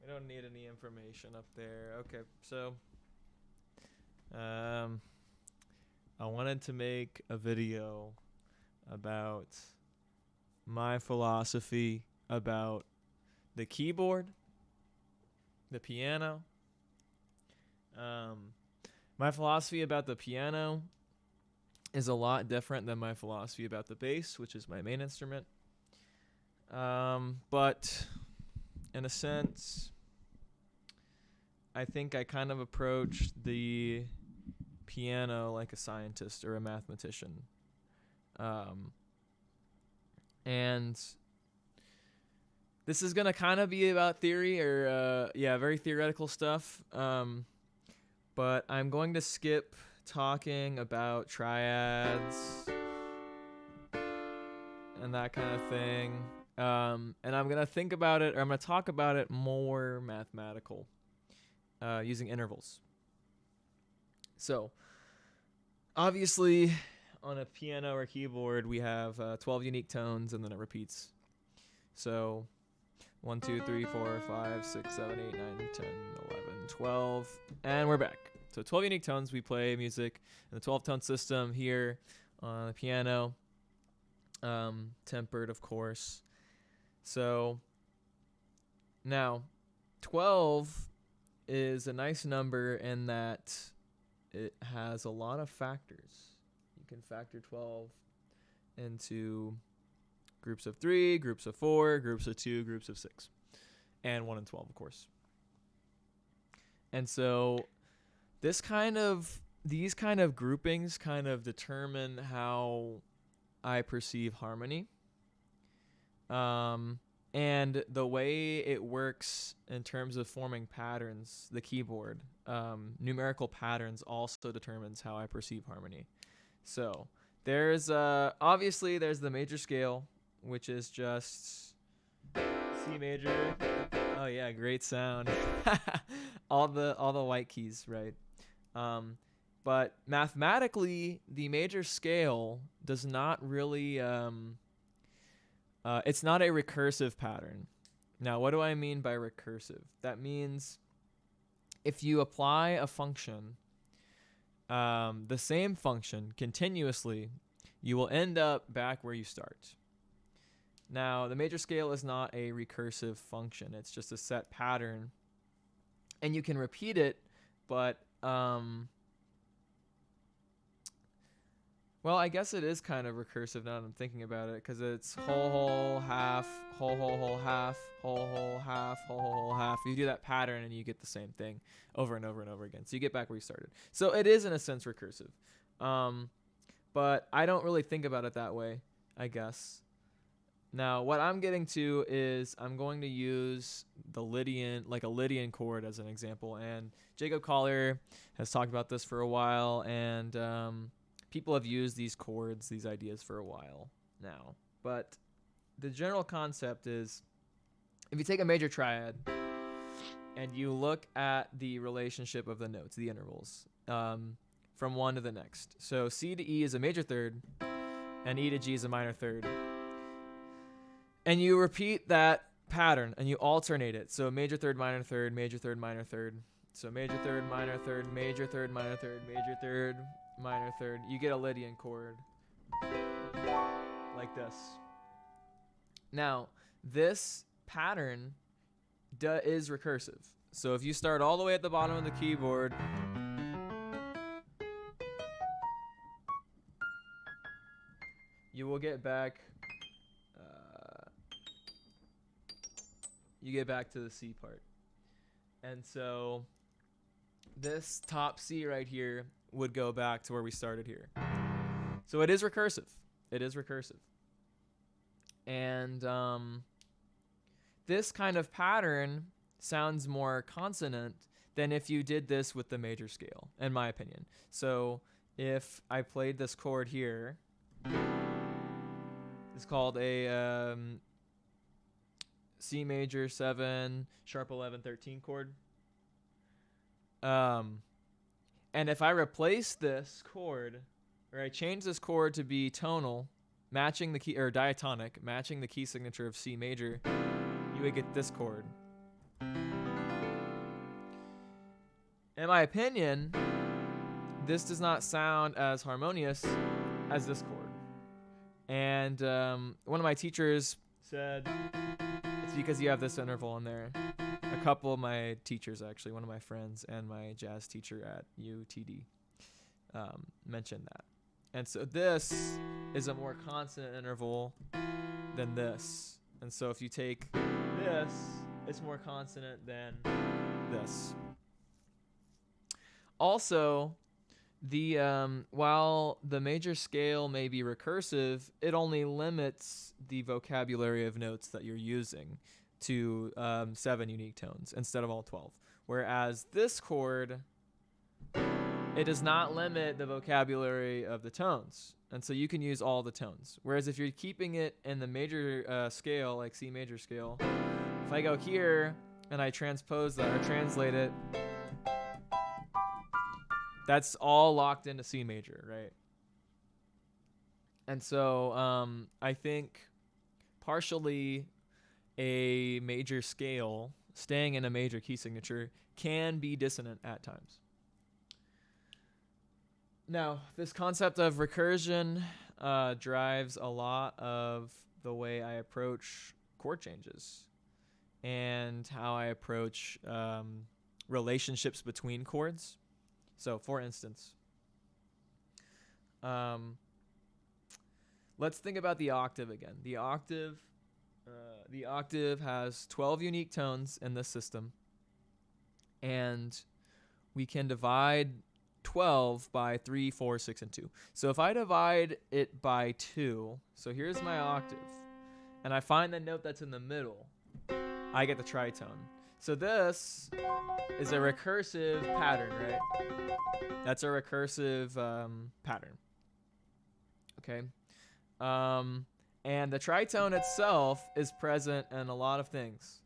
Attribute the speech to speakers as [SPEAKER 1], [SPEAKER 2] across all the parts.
[SPEAKER 1] We don't need any information up there. Okay, so um, I wanted to make a video about my philosophy about the keyboard, the piano. Um, my philosophy about the piano is a lot different than my philosophy about the bass, which is my main instrument. But in a sense, I think I kind of approach the piano like a scientist or a mathematician. And this is going to kind of be about theory or, very theoretical stuff. But I'm going to skip talking about triads and that kind of thing. And I'm going to think about it, or I'm going to talk about it more mathematical, using intervals. So, obviously, on a piano or keyboard, we have 12 unique tones, and then it repeats. So, 1, 2, 3, 4, 5, 6, 7, 8, 9, 10, 11, 12, and we're back. So 12 unique tones. We play music in the 12-tone system here on the piano, tempered, of course. So now 12 is a nice number in that it has a lot of factors. You can factor 12 into groups of 3, groups of 4, groups of 2, groups of 6, and 1 and 12, of course. And so these kind of groupings kind of determine how I perceive harmony. And the way it works in terms of forming patterns, the keyboard, numerical patterns also determines how I perceive harmony. So there's obviously there's the major scale, which is just C major. Oh yeah, great sound. all the white keys, right? But mathematically, the major scale does not really. It's not a recursive pattern. Now, what do I mean by recursive? That means if you apply a function, the same function continuously, you will end up back where you start. Now, the major scale is not a recursive function. It's just a set pattern. And you can repeat it, but, well, I guess it is kind of recursive now that I'm thinking about it, because it's whole, whole, half, whole, half, whole, half, whole, half. You do that pattern and you get the same thing over and over and over again. So you get back where you started. So it is, in a sense, recursive. But I don't really think about it that way, I guess. Now, what I'm getting to is I'm going to use the Lydian, like a Lydian chord as an example. And Jacob Collier has talked about this for a while, and people have used these chords, these ideas for a while now. But the general concept is if you take a major triad and you look at the relationship of the notes, the intervals, from one to the next. So C to E is a major third, and E to G is a minor third. And you repeat that pattern, and you alternate it. So major third, minor third, major third, minor third. So major third, minor third, major third, minor third, major third, minor third. You get a Lydian chord like this. Now, this pattern is recursive. So if you start all the way at the bottom of the keyboard, you will get back. You get back to the C part. And so this top C right here would go back to where we started here. So it is recursive. It is recursive. And this kind of pattern sounds more consonant than if you did this with the major scale, in my opinion. So if I played this chord here, it's called a C major 7, sharp 11, 13 chord. And if I replace this chord, or I change this chord to be tonal, matching the key, or diatonic, matching the key signature of C major, you would get this chord. In my opinion, this does not sound as harmonious as this chord. And one of my teachers said it's because you have this interval in there. A couple of my teachers, actually, one of my friends and my jazz teacher at UTD mentioned that. And so this is a more consonant interval than this. And so if you take this, it's more consonant than this. Also, the while the major scale may be recursive, it only limits the vocabulary of notes that you're using to 7 unique tones instead of all 12. Whereas this chord, it does not limit the vocabulary of the tones. And so you can use all the tones. Whereas if you're keeping it in the major scale, like C major scale, if I go here and I transpose that or translate it, that's all locked into C major, right? And so I think partially a major scale staying in a major key signature can be dissonant at times. Now, this concept of recursion drives a lot of the way I approach chord changes and how I approach relationships between chords. So, for instance, let's think about the octave again. The octave has 12 unique tones in this system, and we can divide 12 by 3, 4, 6, and 2. So if I divide it by 2, so here's my octave, and I find the note that's in the middle, I get the tritone. So this is a recursive pattern, right? That's a recursive pattern. Okay. And the tritone itself is present in a lot of things.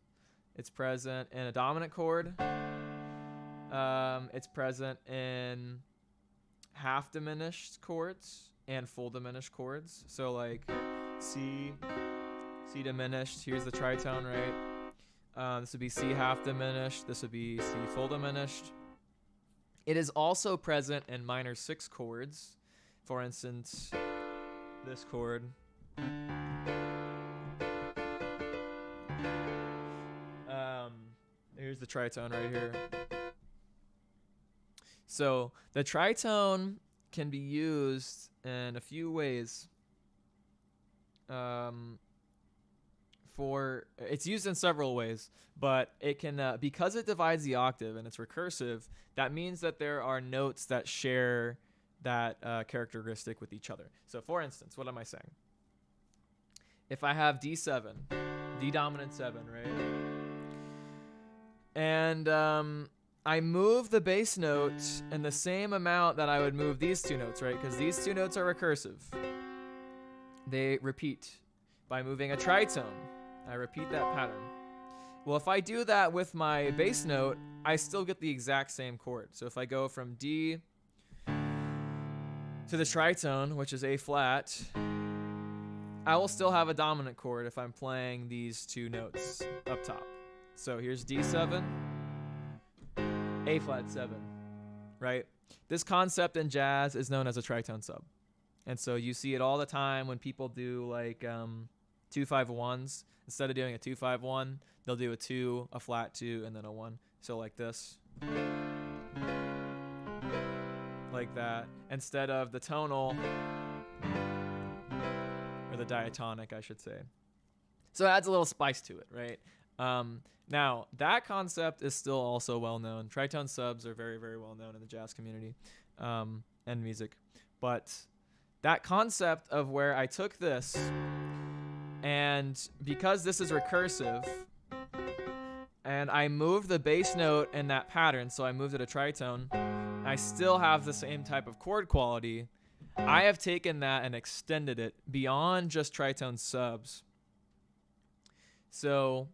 [SPEAKER 1] It's present in a dominant chord. It's present in half diminished chords and full diminished chords. So like C diminished. Here's the tritone, right? This would be C half diminished. This would be C full diminished. It is also present in minor 6 chords. For instance, this chord. Here's the tritone right here. So the tritone can be used in a few ways. It's used in several ways, but it can because it divides the octave and it's recursive. That means that there are notes that share that characteristic with each other. So, for instance, what am I saying? If I have D7, D dominant 7, right? And I move the bass note in the same amount that I would move these two notes, right? Because these two notes are recursive. They repeat. By moving a tritone, I repeat that pattern. Well, if I do that with my bass note, I still get the exact same chord. So if I go from D to the tritone, which is A flat, I will still have a dominant chord if I'm playing these two notes up top. So here's D7, A flat 7, right? This concept in jazz is known as a tritone sub. And so you see it all the time when people do like 2-5-1s. Instead of doing a 2-5-1, they'll do a 2, a flat 2, and then a 1. So like this. Like that. Instead of the tonal, or the diatonic, I should say. So it adds a little spice to it, right? Now, that concept is still also well known. Tritone subs are very, very well known in the jazz community and music. But that concept of where I took this, and because this is recursive, and I moved the bass note in that pattern, so I moved it a tritone, I still have the same type of chord quality. I have taken that and extended it beyond just tritone subs. So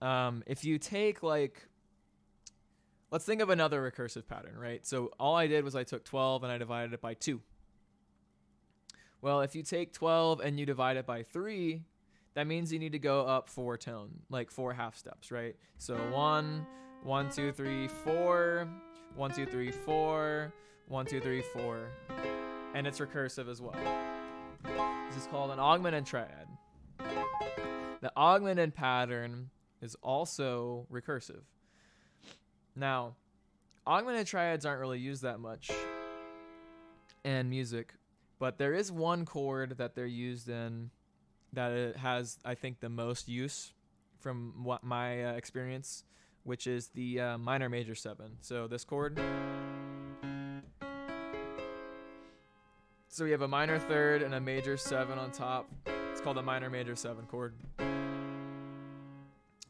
[SPEAKER 1] if you take like, let's think of another recursive pattern, right? So all I did was I took 12 and I divided it by 2. Well, if you take 12 and you divide it by 3, that means you need to go up 4 tone, like 4 half steps, right? So 1, 1, 2, 3, 4. 1, 2, 3, 4, 1, 2, 3, 4, and it's recursive as well. This is called an augmented triad. The augmented pattern is also recursive. Now, augmented triads aren't really used that much in music, but there is one chord that they're used in that it has, I think, the most use from what my experience, which is the minor major 7. So this chord. So we have a minor third and a major 7 on top. It's called a minor major 7 chord.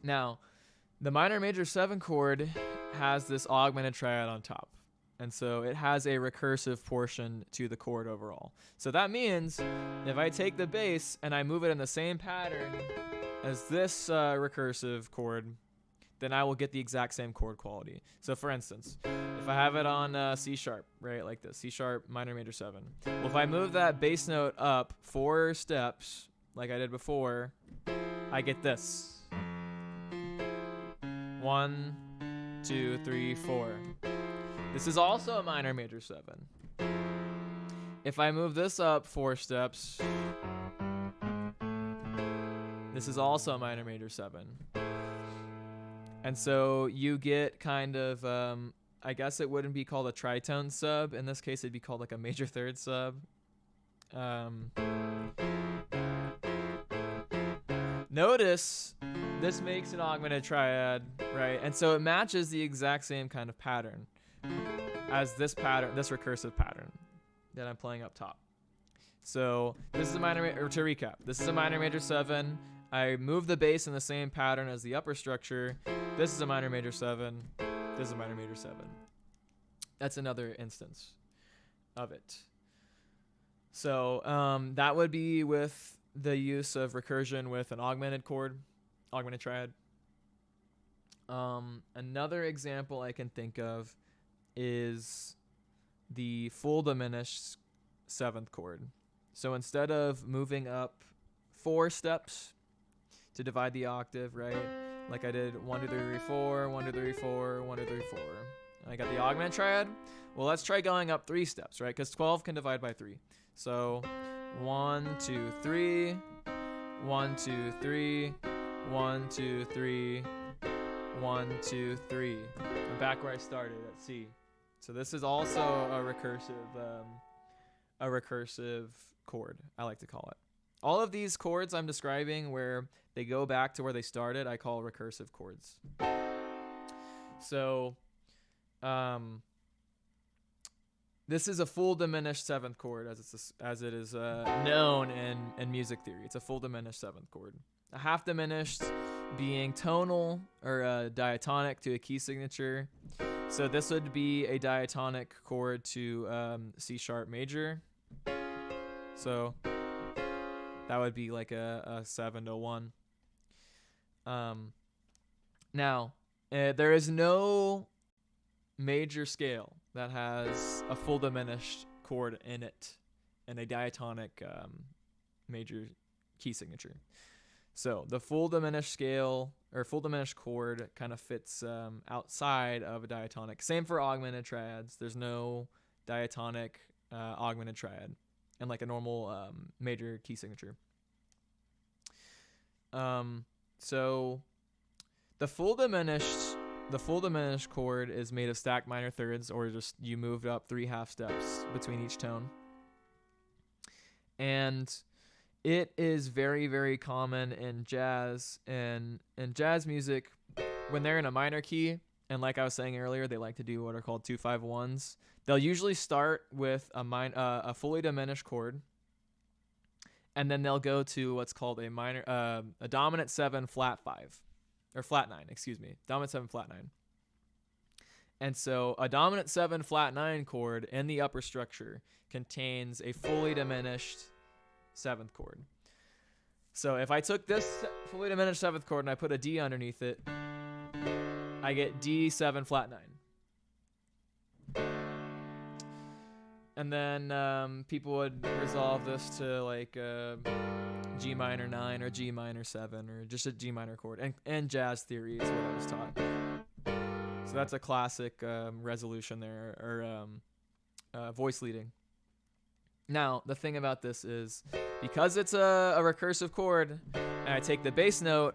[SPEAKER 1] Now, the minor major 7 chord has this augmented triad on top. And so it has a recursive portion to the chord overall. So that means if I take the bass and I move it in the same pattern as this recursive chord, then I will get the exact same chord quality. So for instance, if I have it on C sharp, right, like this, C sharp, minor major 7. Well, if I move that bass note up 4 steps, like I did before, I get this. 1, 2, 3, 4. This is also a minor major 7. If I move this up 4 steps, this is also a minor major 7. And so you get kind of, I guess it wouldn't be called a tritone sub. In this case, it'd be called like a major third sub. Notice this makes an augmented triad, right? And so it matches the exact same kind of pattern as this pattern, this recursive pattern that I'm playing up top. So this is a minor, or to recap, this is a minor major 7. I move the bass in the same pattern as the upper structure. This is a minor major 7. This is a minor major 7. That's another instance of it. So that would be with the use of recursion with an augmented chord, augmented triad. Another example I can think of is the full diminished 7th chord. So instead of moving up 4 steps to divide the octave, right? Like I did 1, 2, 3, 4, 1, 2, 3, 4, 1, 2, 3, 4. And I got the augmented triad. Well, let's try going up 3 steps, right? Because 12 can divide by 3. So 1, 2, 3, 1, 2, 3, 1, 2, 3, 1, 2, 3. I'm back where I started at C. So this is also a recursive chord, I like to call it. All of these chords I'm describing where they go back to where they started, I call recursive chords. So this is a full diminished 7th chord as it is known in music theory. It's a full diminished 7th chord. A half diminished being tonal or diatonic to a key signature. So this would be a diatonic chord to C sharp major. So that would be like a 7 to 1. Now, there is no major scale that has a full diminished chord in it and a diatonic major key signature. So the full diminished scale or full diminished chord kind of fits outside of a diatonic. Same for augmented triads. There's no diatonic augmented triad and like a normal major key signature. So the full diminished chord is made of stacked minor thirds, or just you moved up 3 half steps between each tone. And it is very, very common in jazz and in jazz music when they're in a minor key. And like I was saying earlier, they like to do what are called 2-5-1s. They'll usually start with a fully diminished chord, and then they'll go to what's called a dominant 7 flat 5, or flat 9, excuse me, dominant 7 flat 9. And so a dominant 7 flat 9 chord in the upper structure contains a fully diminished 7th chord. So if I took this fully diminished 7th chord and I put a D underneath it, I get D7 flat 9. And then people would resolve this to like G minor 9 or G minor 7 or just a G minor chord. And jazz theory is what I was taught. So that's a classic resolution there, or voice leading. Now, the thing about this is, because it's a recursive chord, and I take the bass note,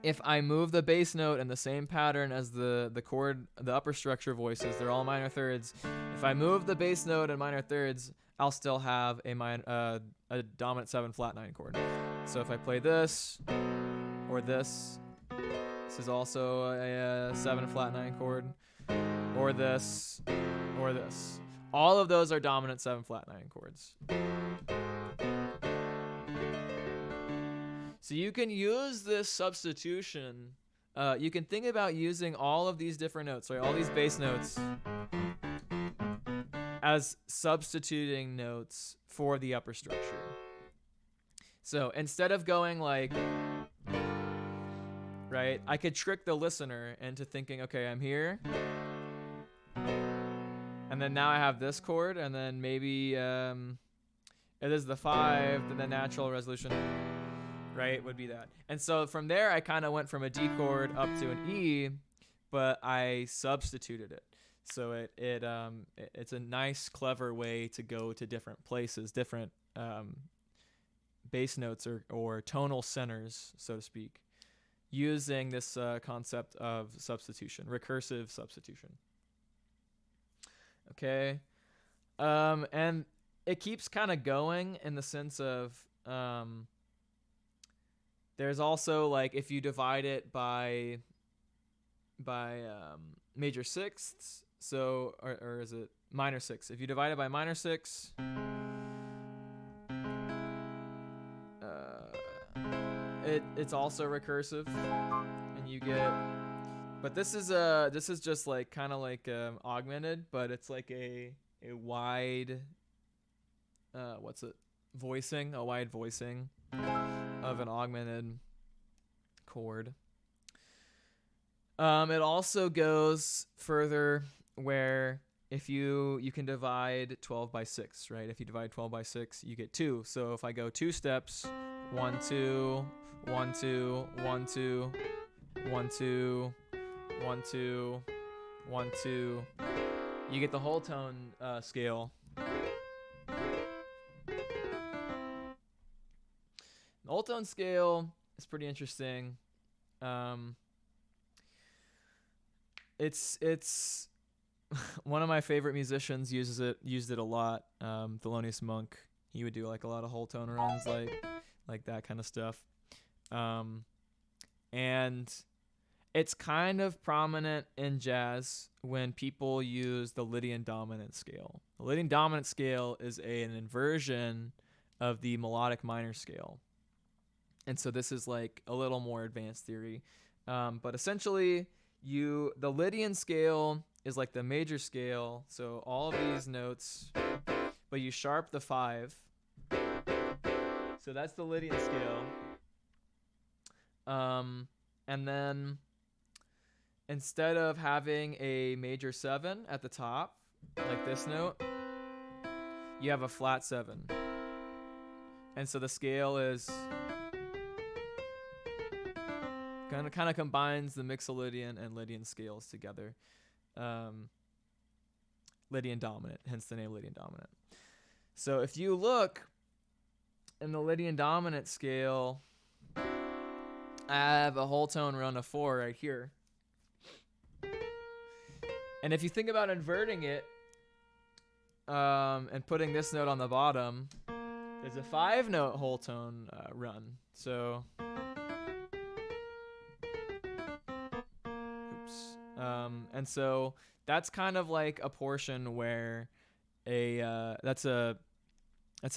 [SPEAKER 1] if I move the bass note in the same pattern as the chord, the upper structure voices, they're all minor thirds. If I move the bass note in minor thirds, I'll still have a dominant 7 flat 9 chord. So if I play this, or this is also a 7 flat 9 chord, or this, or this. All of those are dominant 7 flat 9 chords. So you can use this substitution. You can think about using all of these different notes, right? All these bass notes as substituting notes for the upper structure. So instead of going like, right, I could trick the listener into thinking, okay, I'm here, and then now I have this chord, and then maybe it is the 5, then the natural resolution, right, would be that. And so from there, I kind of went from a D chord up to an E, but I substituted it. So it's a nice, clever way to go to different places, different bass notes or tonal centers, so to speak, using this concept of substitution, recursive substitution. Okay. And it keeps kind of going in the sense of there's also, like, if you divide it by major sixths, so or is it minor sixths? If you divide it by minor sixths, it's also recursive, and you get. But this is just like kind of like augmented, but it's like a wide voicing of an augmented chord. It also goes further where if you can divide 12 by 6, right? If you divide 12 by 6, you get 2. So if I go 2 steps, 1 2 1 2 1 2 1 2 1 2 1 2, you get the whole tone scale. The whole tone scale is pretty interesting. It's one of my favorite musicians used it a lot. Thelonious Monk, he would do like a lot of whole tone runs, like that kind of stuff. And it's kind of prominent in jazz when people use the Lydian dominant scale. The Lydian dominant scale is an inversion of the melodic minor scale. And so this is like a little more advanced theory. But essentially, the Lydian scale is like the major scale. So all of these notes, but you sharp the 5. So that's the Lydian scale. And then instead of having a major 7 at the top, like this note, you have a flat 7. And so the scale is kind of combines the Mixolydian and Lydian scales together. Lydian dominant, hence the name Lydian dominant. So if you look in the Lydian dominant scale, I have a whole tone run of 4 right here. And if you think about inverting it and putting this note on the bottom, there's a 5-note whole tone run. So, and so that's kind of like a portion where that's an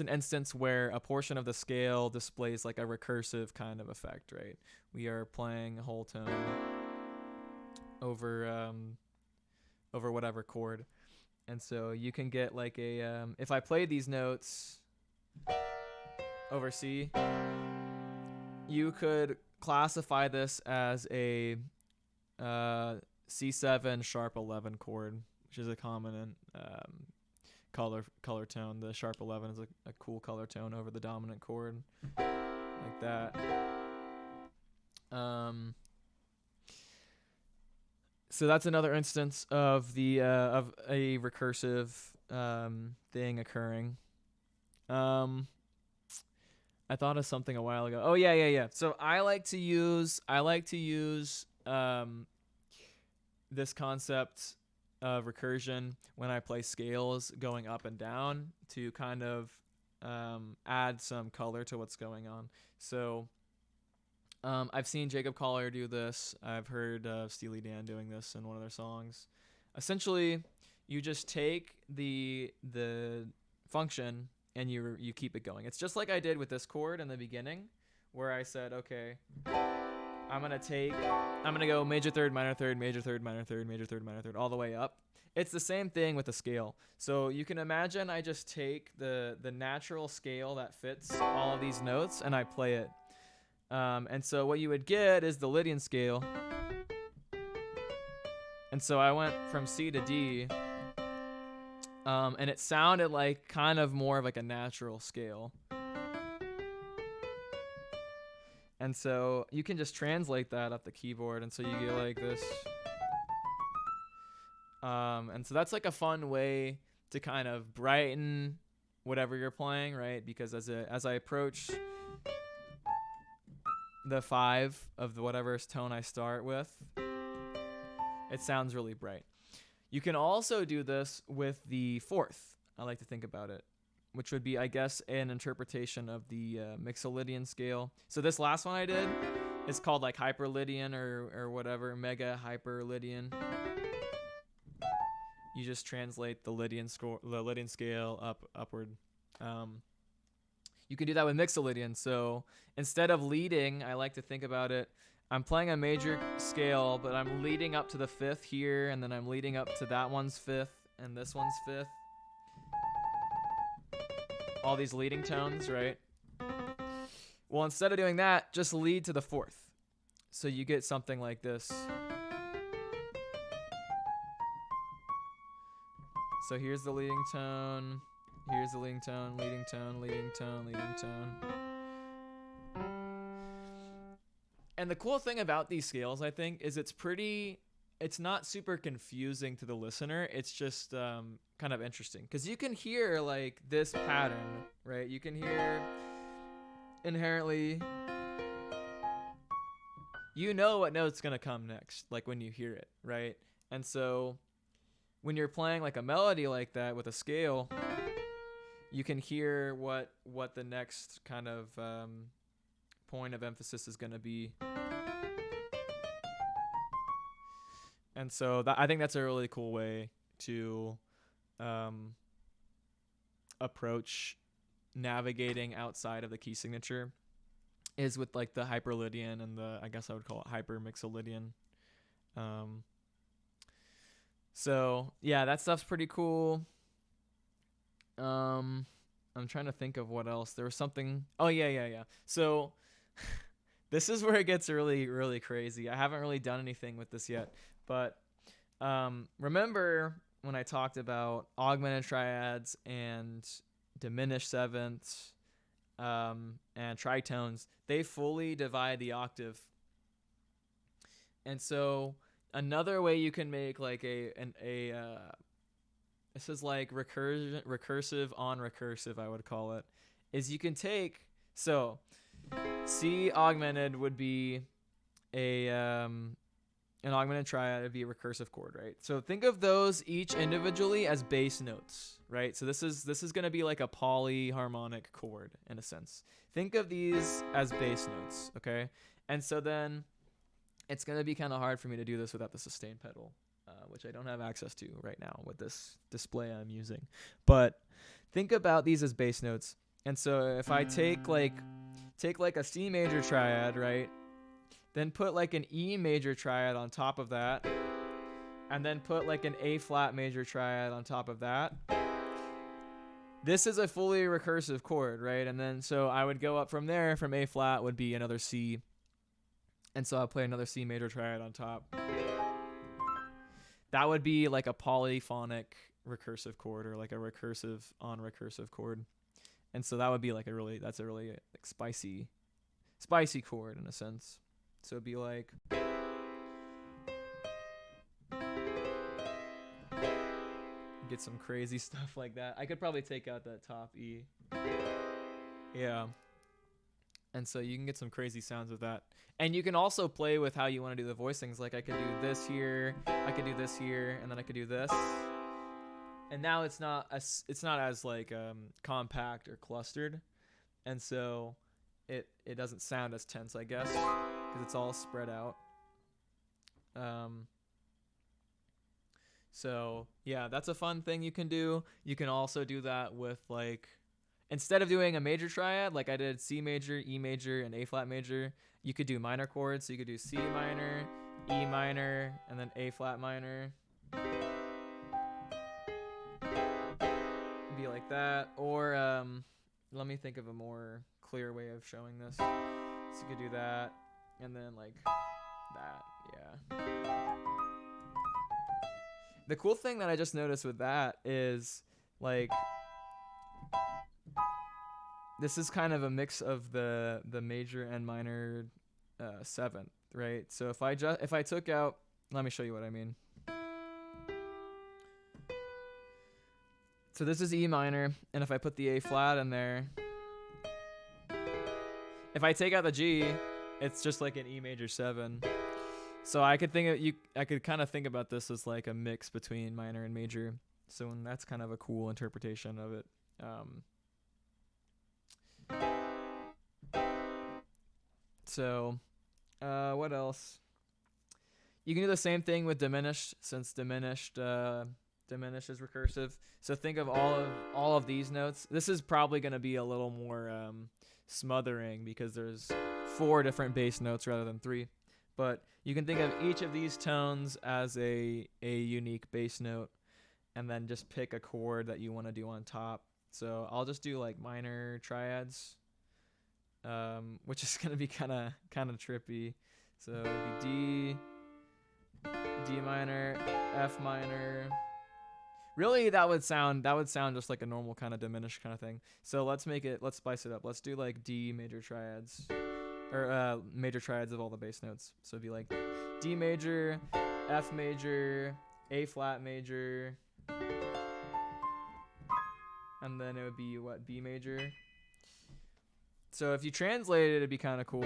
[SPEAKER 1] instance where a portion of the scale displays like a recursive kind of effect, right? We are playing a whole tone over whatever chord. And so you can get like if I play these notes over C, you could classify this as a C7 sharp 11 chord, which is a common color tone. The sharp 11 is a cool color tone over the dominant chord, like that. So that's another instance of the of a recursive thing occurring. I thought of something a while ago. Oh yeah. So I like to use this concept of recursion when I play scales going up and down to kind of add some color to what's going on. So I've seen Jacob Collier do this. I've heard Steely Dan doing this in one of their songs. Essentially, you just take the function and you keep it going. It's just like I did with this chord in the beginning, where I said, okay, I'm gonna go major third, minor third, major third, minor third, major third, minor third, all the way up. It's the same thing with the scale. So you can imagine I just take the natural scale that fits all of these notes and I play it. And so what you would get is the Lydian scale. And so I went from C to D. And it sounded like kind of more of like a natural scale. And so you can just translate that up the keyboard. And so you get like this. And so that's like a fun way to kind of brighten whatever you're playing, right? Because as I approach the 5 of whatever tone I start with, it sounds really bright. You can also do this with the 4th. I like to think about it, which would be, I guess, an interpretation of the Mixolydian scale. So this last one I did is called like Hyperlydian or whatever, Mega Hyperlydian. You just translate the Lydian scale upward. You can do that with Mixolydian. So instead of leading, I like to think about it, I'm playing a major scale, but I'm leading up to the 5th here, and then I'm leading up to that one's 5th and this one's 5th. All these leading tones, right? Well, instead of doing that, just lead to the 4th. So you get something like this. So here's the leading tone, here's the leading tone, leading tone, leading tone, leading tone. And the cool thing about these scales, I think, is it's not super confusing to the listener. It's just kind of interesting. Because you can hear, like, this pattern, right? You can hear inherently, you know what note's going to come next, like, when you hear it, right? And so when you're playing, like, a melody like that with a scale, you can hear what the next kind of point of emphasis is going to be. And so I think that's a really cool way to approach navigating outside of the key signature, is with like the Hyperlydian and I guess I would call it Hypermixolydian. So yeah, that stuff's pretty cool. I'm trying to think of what else. There was something. Oh yeah. So this is where it gets really, really crazy. I haven't really done anything with this yet, but remember when I talked about augmented triads and diminished sevenths and tritones? They fully divide the octave. And so another way you can make like this is like recursive on recursive, I would call it, is you can take, so C augmented would be an augmented triad, would be a recursive chord, right? So think of those each individually as bass notes, right? So this is going to be like a polyharmonic chord in a sense. Think of these as bass notes, okay? And so then it's going to be kind of hard for me to do this without the sustain pedal, which I don't have access to right now with this display I'm using. But think about these as bass notes. And so if I take like a C major triad, right? Then put like an E major triad on top of that, and then put like an A flat major triad on top of that. This is a fully recursive chord, right? And then so I would go up from there. From A flat would be another C, and so I'll play another C major triad on top. That would be like a polyphonic recursive chord, or like a recursive on recursive chord. And so that would be like that's a really like spicy chord in a sense. So it'd be like, get some crazy stuff like that. I could probably take out that top E. Yeah. And so you can get some crazy sounds with that. And you can also play with how you want to do the voicings. Like I could do this here, I could do this here, and then I could do this. And now it's not as like compact or clustered. And so it doesn't sound as tense, I guess, because it's all spread out. So yeah, that's a fun thing you can do. You can also do that with like, instead of doing a major triad, like I did C major, E major, and A flat major, you could do minor chords. So you could do C minor, E minor, and then A flat minor. Be like that. Or let me think of a more clear way of showing this. So you could do that, and then like that. Yeah. The cool thing that I just noticed with that is like, this is kind of a mix of the major and minor seventh, right? So if I took out, let me show you what I mean. So this is E minor, and if I put the A flat in there, if I take out the G, it's just like an E major 7. So I could kind of think about this as like a mix between minor and major. So that's kind of a cool interpretation of it. So what else? You can do the same thing with diminished, since diminished is recursive. So think of all of these notes. This is probably going to be a little more smothering because there's 4 different bass notes rather than 3. But you can think of each of these tones as a unique bass note, and then just pick a chord that you want to do on top. So I'll just do like minor triads, which is gonna be kind of trippy. So it would be D minor, F minor. Really, that would sound just like a normal kind of diminished kind of thing. So let's spice it up. Let's do like D major triads. Or major triads of all the bass notes. So it'd be like D major, F major, A flat major, and then it would be what, B major. So if you translate it, it'd be kind of cool.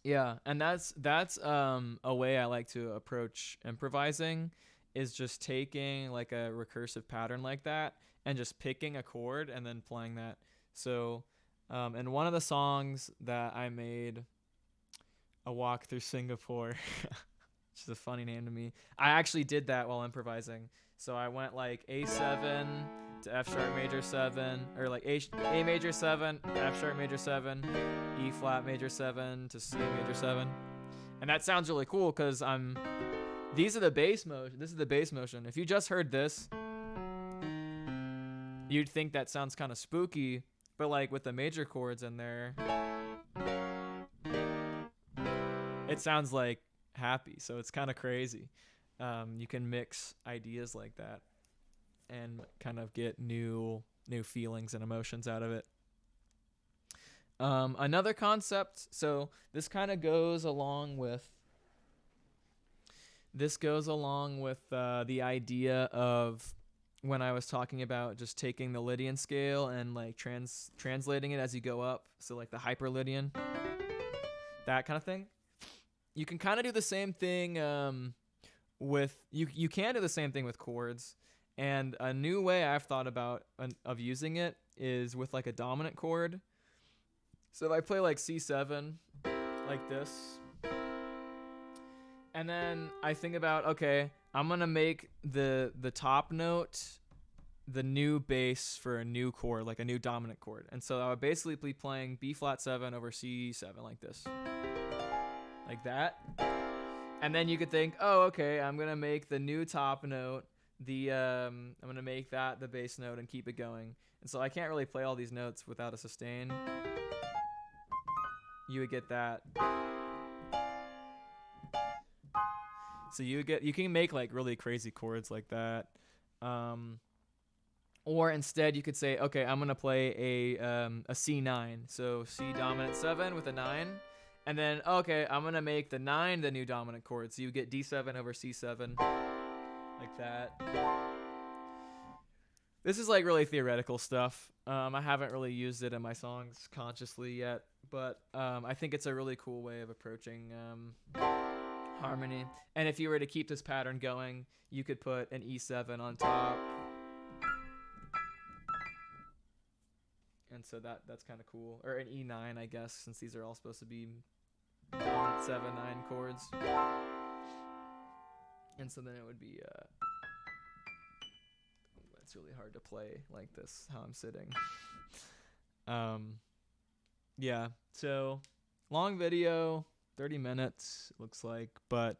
[SPEAKER 1] Yeah, and that's a way I like to approach improvising, is just taking like a recursive pattern like that and just picking a chord and then playing that. So, in one of the songs that I made, A Walk Through Singapore, which is a funny name to me, I actually did that while improvising. So I went like A7 to F sharp major 7, or like A major 7, F sharp major 7, E flat major 7 to C major 7. And that sounds really cool because this is the bass motion. If you just heard this, you'd think that sounds kind of spooky. But like with the major chords in there, it sounds like happy. So it's kind of crazy. You can mix ideas like that and kind of get new feelings and emotions out of it. Another concept. So this kind of goes along with the idea of when I was talking about just taking the Lydian scale and like translating it as you go up. So like the hyperlydian, that kind of thing. You can kind of do the same thing with you can do the same thing with chords. And a new way I've thought about of using it is with like a dominant chord. So if I play like C7 like this, and then I think about, okay, I'm going to make the top note the new bass for a new chord, like a new dominant chord. And so I would basically be playing B flat 7 over C7 like this. Like that. And then you could think, oh, okay, I'm going to make the new top note I'm going to make that the bass note and keep it going. And so I can't really play all these notes without a sustain. You would get that. So you can make like really crazy chords like that. Or instead you could say, okay, I'm going to play a C9. So C dominant 7 with a 9. And then, okay, I'm going to make the 9 the new dominant chord. So you get D7 over C7, like that. This is like really theoretical stuff. I haven't really used it in my songs consciously yet, but I think it's a really cool way of approaching harmony. And if you were to keep this pattern going, you could put an E7 on top. And so that's kind of cool. Or an E9, I guess, since these are all supposed to be dominant 7, 9 chords. And so then it would be it's really hard to play like this, how I'm sitting. Yeah, so long video, 30 minutes, looks like. But,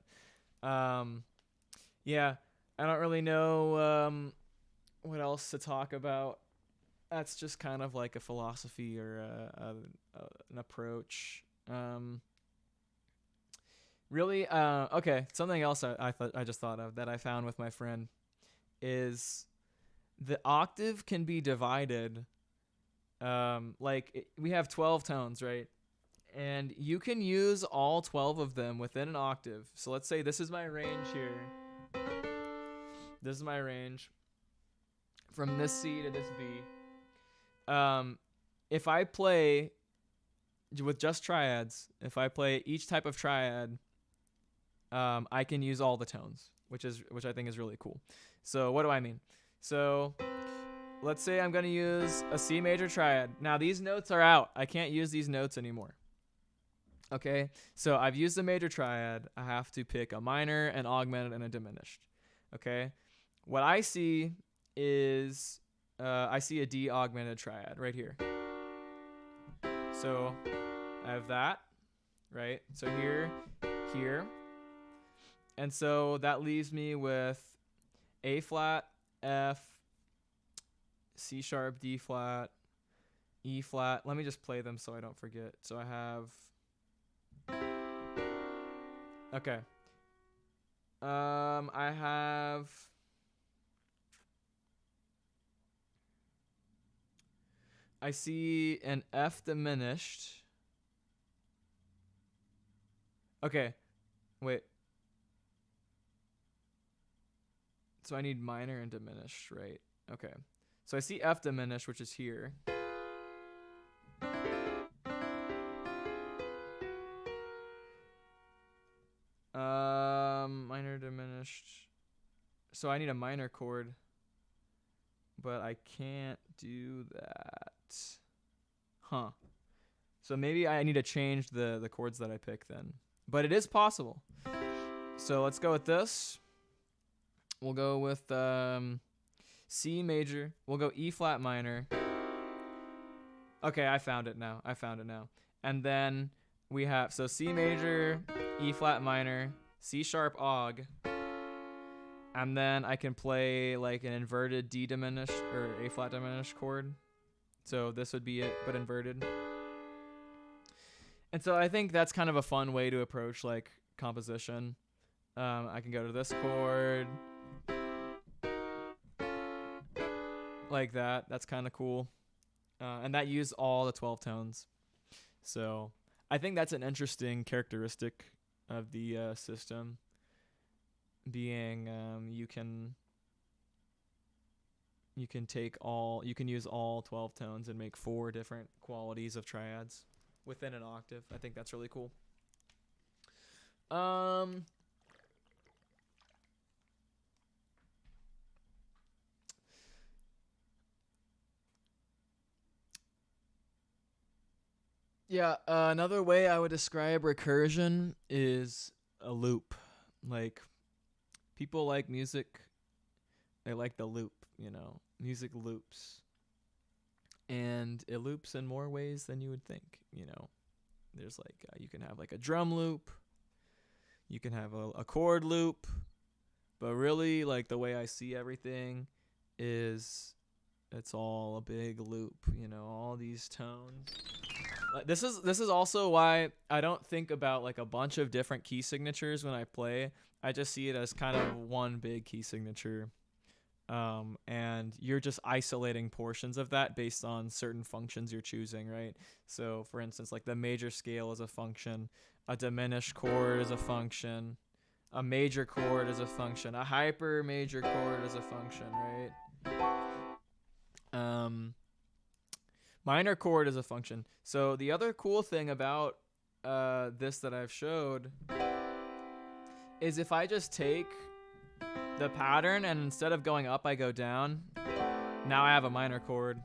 [SPEAKER 1] yeah, I don't really know what else to talk about. That's just kind of like a philosophy or an approach. Really, okay, something else I just thought of that I found with my friend is the octave can be divided. We have 12 tones, right? And you can use all 12 of them within an octave. So let's say this is my range here. This is my range from this C to this B. If I play with just triads, if I play each type of triad, I can use all the tones, which I think is really cool. So what do I mean? So let's say I'm going to use a C major triad. Now these notes are out. I can't use these notes anymore. Okay, so I've used the major triad. I have to pick a minor, an augmented, and a diminished. Okay, what I see is I see a D augmented triad right here. So I have that, right? So here, and so that leaves me with A flat, F, C sharp, D flat, E flat. Let me just play them so I don't forget. So I have, okay. I see an F diminished. Okay, wait. So I need minor and diminished, right? Okay. So I see F diminished, which is here. Minor diminished. So I need a minor chord, but I can't do that. Huh. So maybe I need to change the chords that I pick then. But it is possible. So let's go with this. We'll go with C major. We'll go E flat minor. Okay, I found it now. And then we have, so C major, E flat minor, C sharp aug. And then I can play like an inverted D diminished or A flat diminished chord. So this would be it, but inverted. And so I think that's kind of a fun way to approach like composition. I can go to this chord. Like that. That's kind of cool. And that used all the 12 tones. So I think that's an interesting characteristic of the system, being you can use all 12 tones and make 4 different qualities of triads within an octave. I think that's really cool. Yeah, another way I would describe recursion is a loop. Like, people like music, they like the loop, music loops. And it loops in more ways than you would think, There's like, you can have like a drum loop, you can have a chord loop, but really like the way I see everything is it's all a big loop, all these tones. This is also why I don't think about like a bunch of different key signatures when I play. I just see it as kind of one big key signature. And you're just isolating portions of that based on certain functions you're choosing, right? So for instance, like the major scale is a function, a diminished chord is a function, a major chord is a function, a hyper major chord is a function, right? Minor chord is a function. So the other cool thing about this that I've showed is if I just take the pattern and instead of going up I go down, now I have a minor chord.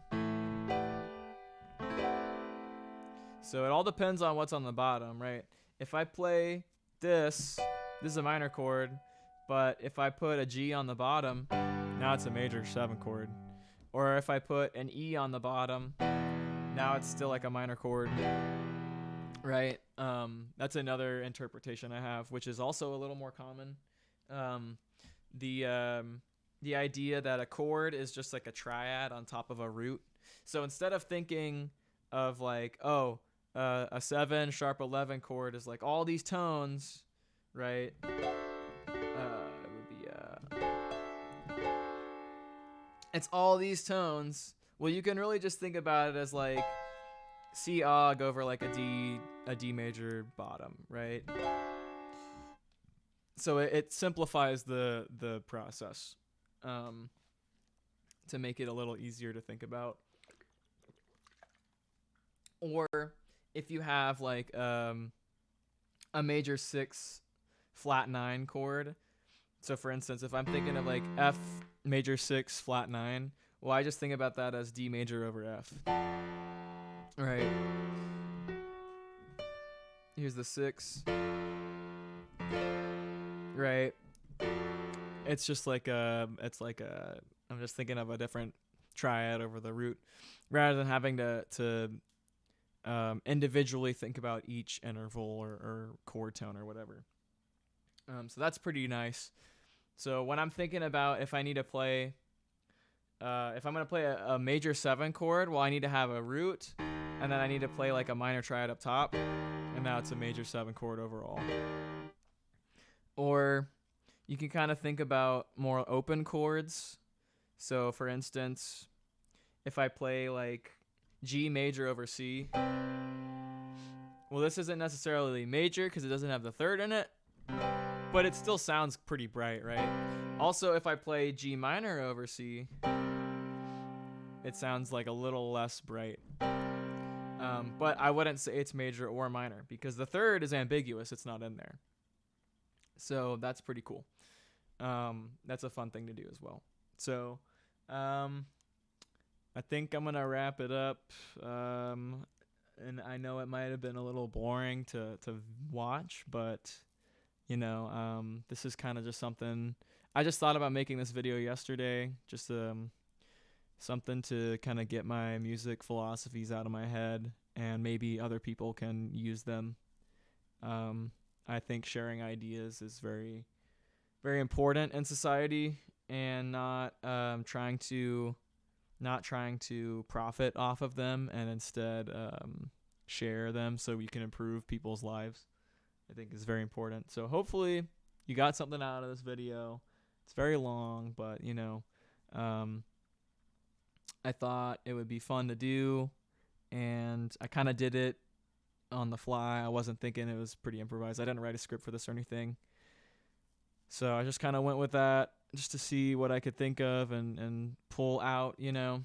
[SPEAKER 1] So it all depends on what's on the bottom, right? If I play this is a minor chord, but if I put a G on the bottom, now it's a major 7 chord. Or if I put an E on the bottom, now it's still like a minor chord, right? That's another interpretation I have, which is also a little more common. The idea that a chord is just like a triad on top of a root. So instead of thinking of like, oh, a 7 sharp 11 chord is like all these tones, right? It would be it's all these tones. Well, you can really just think about it as like C og over like a D major bottom, right? So it simplifies the process to make it a little easier to think about. Or if you have like a major 6 flat 9 chord. So for instance, if I'm thinking of like F major 6 flat 9, well, I just think about that as D major over F. Right. Here's the 6. Right. It's just like I'm just thinking of a different triad over the root rather than having to individually think about each interval or chord tone or whatever. So that's pretty nice. So when I'm thinking about if I need to play, if I'm going to play a major 7 chord, well, I need to have a root, and then I need to play like a minor triad up top, and now it's a major 7 chord overall. Or you can kind of think about more open chords. So for instance, if I play like G major over C, well, this isn't necessarily major because it doesn't have the third in it, but it still sounds pretty bright, right? Also, if I play G minor over C, it sounds like a little less bright. But I wouldn't say it's major or minor because the third is ambiguous. It's not in there. So that's pretty cool. That's a fun thing to do as well. So I think I'm going to wrap it up. And I know it might have been a little boring to watch, but you know, this is kind of just something I just thought about making this video yesterday, just something to kind of get my music philosophies out of my head and maybe other people can use them. I think sharing ideas is very, very important in society and not trying to profit off of them and instead share them so we can improve people's lives. I think is very important. So hopefully you got something out of this video. It's very long, but you know, I thought it would be fun to do, and I kind of did it on the fly. I wasn't thinking, it was pretty improvised. I didn't write a script for this or anything. So I just kind of went with that just to see what I could think of and pull out, you know.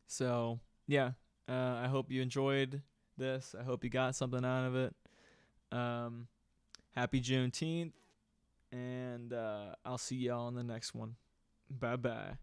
[SPEAKER 1] So yeah, I hope you enjoyed this. I hope you got something out of it. Happy Juneteenth, and I'll see y'all in the next one. Bye bye.